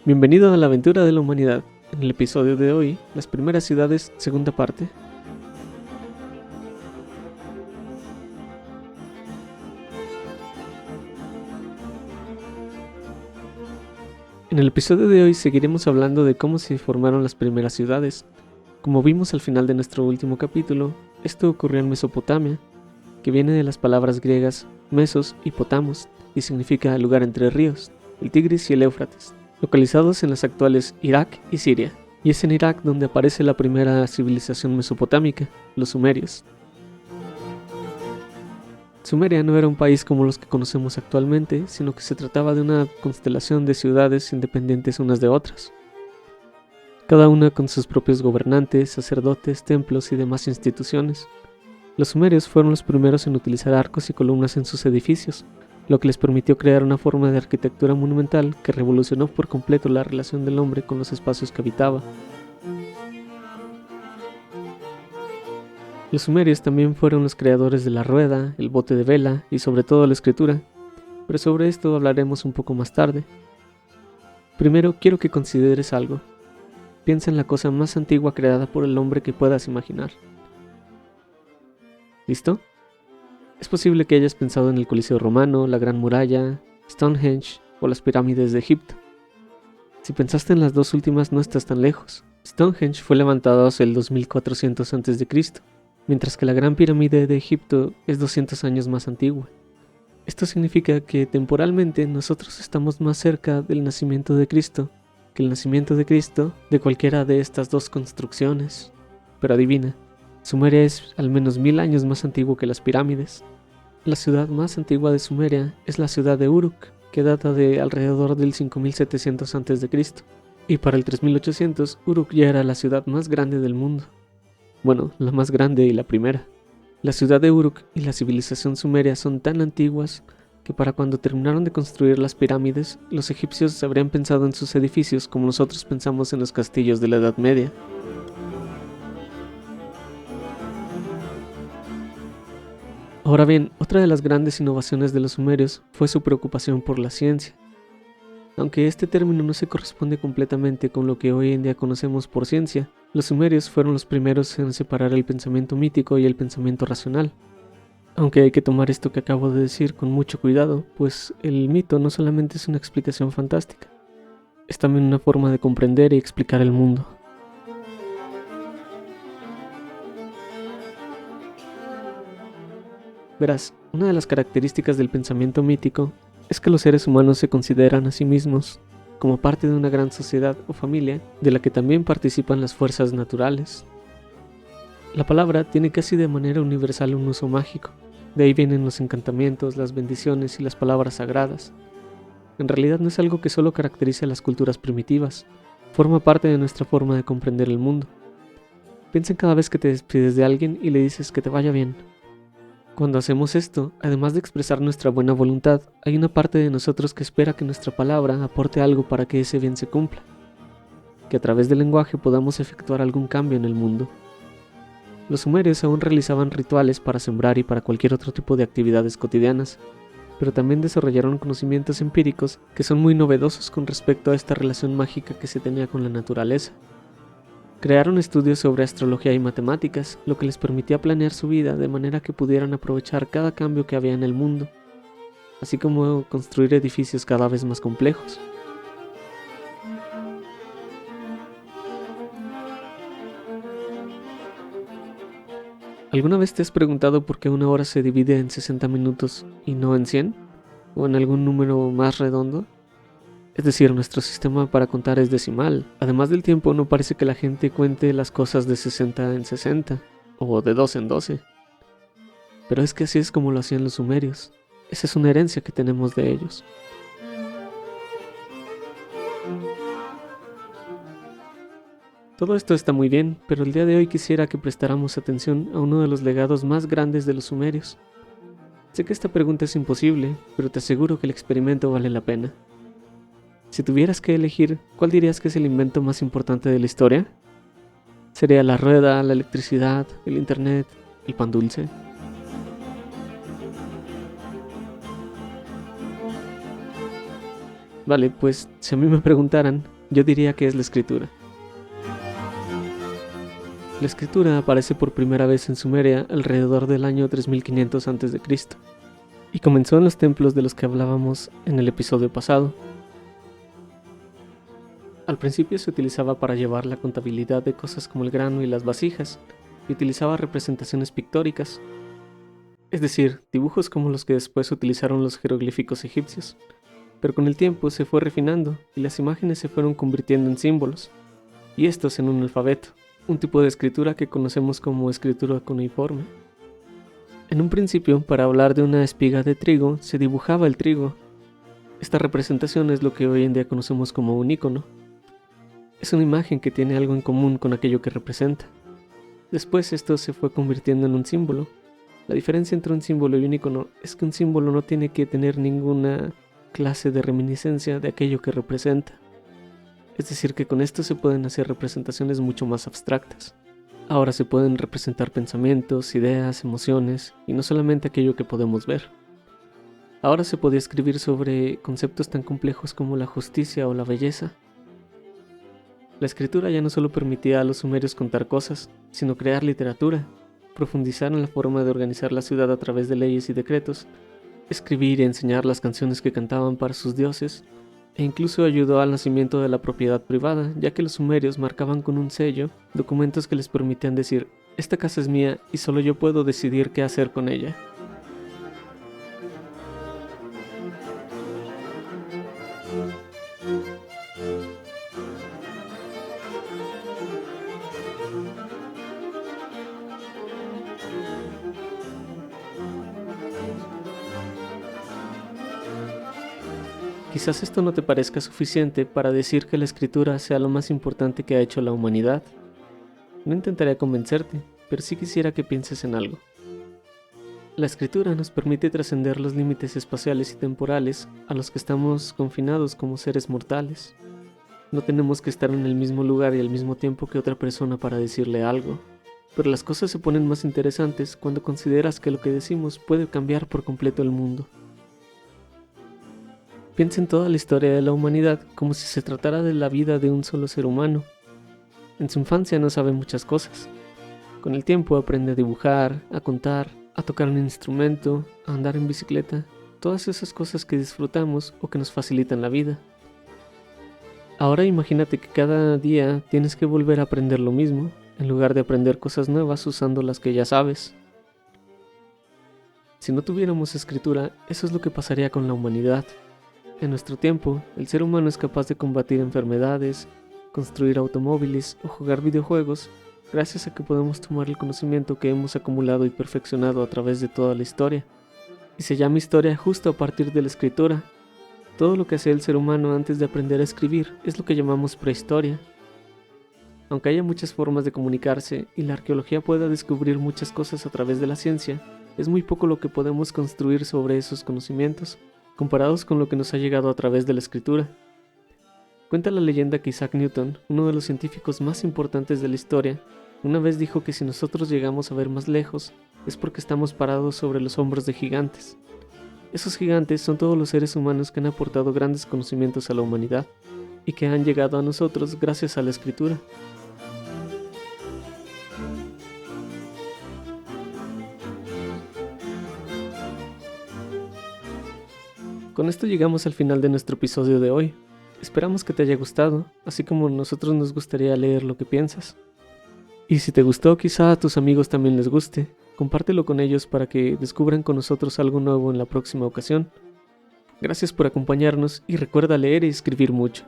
Bienvenido a la aventura de la humanidad. En el episodio de hoy, las primeras ciudades, segunda parte. En el episodio de hoy seguiremos hablando de cómo se formaron las primeras ciudades. Como vimos al final de nuestro último capítulo, esto ocurrió en Mesopotamia, que viene de las palabras griegas mesos y potamos, y significa lugar entre ríos, el Tigris y el Éufrates, localizados en las actuales Irak y Siria. Y es en Irak donde aparece la primera civilización mesopotámica, los sumerios. Sumeria no era un país como los que conocemos actualmente, sino que se trataba de una constelación de ciudades independientes unas de otras, cada una con sus propios gobernantes, sacerdotes, templos y demás instituciones. Los sumerios fueron los primeros en utilizar arcos y columnas en sus edificios, lo que les permitió crear una forma de arquitectura monumental que revolucionó por completo la relación del hombre con los espacios que habitaba. Los sumerios también fueron los creadores de la rueda, el bote de vela y sobre todo la escritura, pero sobre esto hablaremos un poco más tarde. Primero quiero que consideres algo. Piensa en la cosa más antigua creada por el hombre que puedas imaginar. ¿Listo? Es posible que hayas pensado en el Coliseo Romano, la Gran Muralla, Stonehenge o las pirámides de Egipto. Si pensaste en las dos últimas no estás tan lejos. Stonehenge fue levantado hacia el 2400 a.C., mientras que la Gran Pirámide de Egipto es 200 años más antigua. Esto significa que temporalmente nosotros estamos más cerca del nacimiento de Cristo que el nacimiento de Cristo de cualquiera de estas dos construcciones. Pero adivina, Sumeria es al menos 1000 años más antiguo que las pirámides. La ciudad más antigua de Sumeria es la ciudad de Uruk, que data de alrededor del 5700 a.C. Y para el 3800, Uruk ya era la ciudad más grande del mundo. Bueno, la más grande y la primera. La ciudad de Uruk y la civilización sumeria son tan antiguas que para cuando terminaron de construir las pirámides, los egipcios habrían pensado en sus edificios como nosotros pensamos en los castillos de la Edad Media. Ahora bien, otra de las grandes innovaciones de los sumerios fue su preocupación por la ciencia. Aunque este término no se corresponde completamente con lo que hoy en día conocemos por ciencia, los sumerios fueron los primeros en separar el pensamiento mítico y el pensamiento racional. Aunque hay que tomar esto que acabo de decir con mucho cuidado, pues el mito no solamente es una explicación fantástica, es también una forma de comprender y explicar el mundo. Verás, una de las características del pensamiento mítico es que los seres humanos se consideran a sí mismos como parte de una gran sociedad o familia de la que también participan las fuerzas naturales. La palabra tiene casi de manera universal un uso mágico, de ahí vienen los encantamientos, las bendiciones y las palabras sagradas. En realidad no es algo que solo caracterice a las culturas primitivas, forma parte de nuestra forma de comprender el mundo. Piensa en cada vez que te despides de alguien y le dices que te vaya bien. Cuando hacemos esto, además de expresar nuestra buena voluntad, hay una parte de nosotros que espera que nuestra palabra aporte algo para que ese bien se cumpla, que a través del lenguaje podamos efectuar algún cambio en el mundo. Los sumerios aún realizaban rituales para sembrar y para cualquier otro tipo de actividades cotidianas, pero también desarrollaron conocimientos empíricos que son muy novedosos con respecto a esta relación mágica que se tenía con la naturaleza. Crearon estudios sobre astrología y matemáticas, lo que les permitía planear su vida de manera que pudieran aprovechar cada cambio que había en el mundo, así como construir edificios cada vez más complejos. ¿Alguna vez te has preguntado por qué una hora se divide en 60 minutos y no en 100? ¿O en algún número más redondo? Es decir, nuestro sistema para contar es decimal. Además del tiempo, no parece que la gente cuente las cosas de 60 en 60, o de 12 en 12. Pero es que así es como lo hacían los sumerios. Esa es una herencia que tenemos de ellos. Todo esto está muy bien, pero el día de hoy quisiera que prestáramos atención a uno de los legados más grandes de los sumerios. Sé que esta pregunta es imposible, pero te aseguro que el experimento vale la pena. Si tuvieras que elegir, ¿cuál dirías que es el invento más importante de la historia? ¿Sería la rueda, la electricidad, el internet, el pan dulce? Vale, pues si a mí me preguntaran, Yo diría que es la escritura. La escritura aparece por primera vez en Sumeria alrededor del año 3500 a.C. y comenzó en los templos de los que hablábamos en el episodio pasado. Al principio se utilizaba para llevar la contabilidad de cosas como el grano y las vasijas, y utilizaba representaciones pictóricas, es decir, dibujos como los que después utilizaron los jeroglíficos egipcios, pero con el tiempo se fue refinando y las imágenes se fueron convirtiendo en símbolos, y estos en un alfabeto, un tipo de escritura que conocemos como escritura cuneiforme. En un principio, para hablar de una espiga de trigo, se dibujaba el trigo. Esta representación es lo que hoy en día conocemos como un icono. Es una imagen que tiene algo en común con aquello que representa. Después esto se fue convirtiendo en un símbolo. La diferencia entre un símbolo y un icono es que un símbolo no tiene que tener ninguna clase de reminiscencia de aquello que representa. Es decir, que con esto se pueden hacer representaciones mucho más abstractas. Ahora se pueden representar pensamientos, ideas, emociones, y no solamente aquello que podemos ver. Ahora se podía escribir sobre conceptos tan complejos como la justicia o la belleza. La escritura ya no solo permitía a los sumerios contar cosas, sino crear literatura, profundizar en la forma de organizar la ciudad a través de leyes y decretos, escribir y enseñar las canciones que cantaban para sus dioses, e incluso ayudó al nacimiento de la propiedad privada, ya que los sumerios marcaban con un sello documentos que les permitían decir: esta casa es mía y solo yo puedo decidir qué hacer con ella. Quizás esto no te parezca suficiente para decir que la escritura sea lo más importante que ha hecho la humanidad. No intentaré convencerte, pero sí quisiera que pienses en algo. La escritura nos permite trascender los límites espaciales y temporales a los que estamos confinados como seres mortales. No tenemos que estar en el mismo lugar y al mismo tiempo que otra persona para decirle algo, pero las cosas se ponen más interesantes cuando consideras que lo que decimos puede cambiar por completo el mundo. Piensa en toda la historia de la humanidad como si se tratara de la vida de un solo ser humano. En su infancia no sabe muchas cosas. Con el tiempo aprende a dibujar, a contar, a tocar un instrumento, a andar en bicicleta, todas esas cosas que disfrutamos o que nos facilitan la vida. Ahora imagínate que cada día tienes que volver a aprender lo mismo, en lugar de aprender cosas nuevas usando las que ya sabes. Si no tuviéramos escritura, eso es lo que pasaría con la humanidad. En nuestro tiempo, el ser humano es capaz de combatir enfermedades, construir automóviles o jugar videojuegos, gracias a que podemos tomar el conocimiento que hemos acumulado y perfeccionado a través de toda la historia. Y se llama historia justo a partir de la escritura. Todo lo que hacía el ser humano antes de aprender a escribir es lo que llamamos prehistoria. Aunque haya muchas formas de comunicarse y la arqueología pueda descubrir muchas cosas a través de la ciencia, es muy poco lo que podemos construir sobre esos conocimientos, comparados con lo que nos ha llegado a través de la escritura. Cuenta la leyenda que Isaac Newton, uno de los científicos más importantes de la historia, una vez dijo que si nosotros llegamos a ver más lejos, es porque estamos parados sobre los hombros de gigantes. Esos gigantes son todos los seres humanos que han aportado grandes conocimientos a la humanidad, y que han llegado a nosotros gracias a la escritura. Con esto llegamos al final de nuestro episodio de hoy. Esperamos que te haya gustado, así como a nosotros nos gustaría leer lo que piensas. Y si te gustó, quizá a tus amigos también les guste. Compártelo con ellos para que descubran con nosotros algo nuevo en la próxima ocasión. Gracias por acompañarnos y recuerda leer y escribir mucho.